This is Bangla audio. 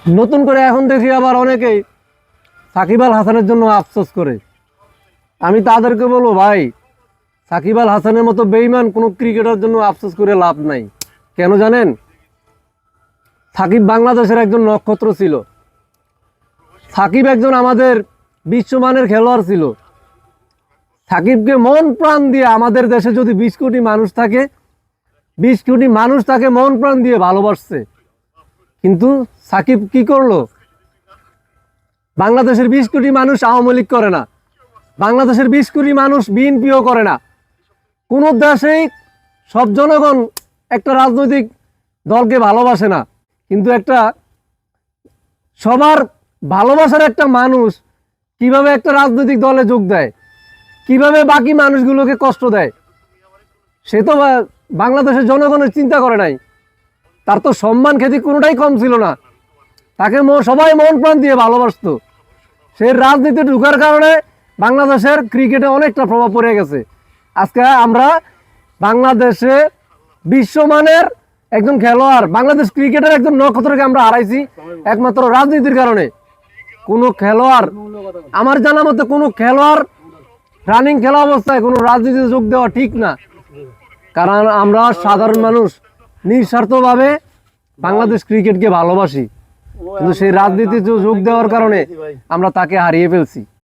নতুন করে এখন দেখি আবার অনেকেই সাকিব আল হাসানের জন্য আফসোস করে। আমি তাদেরকে বলবো, ভাই সাকিব আল হাসানের মতো বেঈমান কোনো ক্রিকেটার জন্য আফসোস করে লাভ নাই। কেন জানেন? সাকিব বাংলাদেশের একজন নক্ষত্র ছিল। সাকিব একজন আমাদের বিশ্বমানের খেলোয়াড় ছিল। সাকিবকে মন প্রাণ দিয়ে, আমাদের দেশে যদি 20 কোটি মানুষ থাকে, 20 কোটি মানুষ তাকে মন প্রাণ দিয়ে ভালোবাসছে। কিন্তু সাকিব কি করলো? বাংলাদেশের 20 কোটি মানুষ আওয়ামী লীগ করে না, বাংলাদেশের 20 কোটি মানুষ বিএনপিও করে না। কোন দেশেই সব জনগণ একটা রাজনৈতিক দলকে ভালোবাসে না, কিন্তু একটা সবার ভালোবাসার একটা মানুষ কিভাবে একটা রাজনৈতিক দলে যোগ দেয়, কিভাবে বাকি মানুষগুলোকে কষ্ট দেয়, সে তো বাংলাদেশের জনগণের চিন্তা করে নাই। তার তো সম্মান খ্যাতি কোনোটাই কম ছিল না, তাকে সবাই মন প্রাণ দিয়ে ভালোবাসতো। সে রাজনীতি ঢুকার কারণে বাংলাদেশের ক্রিকেটে অনেকটা প্রভাব পড়ে গেছে। আজকে আমরা বাংলাদেশে বিশ্বমানের একজন খেলোয়াড়, বাংলাদেশ ক্রিকেটের একজন নক্ষত্রকে আমরা হারাইছি একমাত্র রাজনীতির কারণে। কোনো খেলোয়াড়, আমার জানা মতে কোনো খেলোয়াড় রানিং খেলা অবস্থায় কোনো রাজনীতিতে যোগ দেওয়া ঠিক না। কারণ আমরা সাধারণ মানুষ নিঃস্বার্থভাবে বাংলাদেশ ক্রিকেটকে ভালোবাসি, কিন্তু সেই রাজনীতিতে যোগ দেওয়ার কারণে আমরা তাকে হারিয়ে ফেলছি।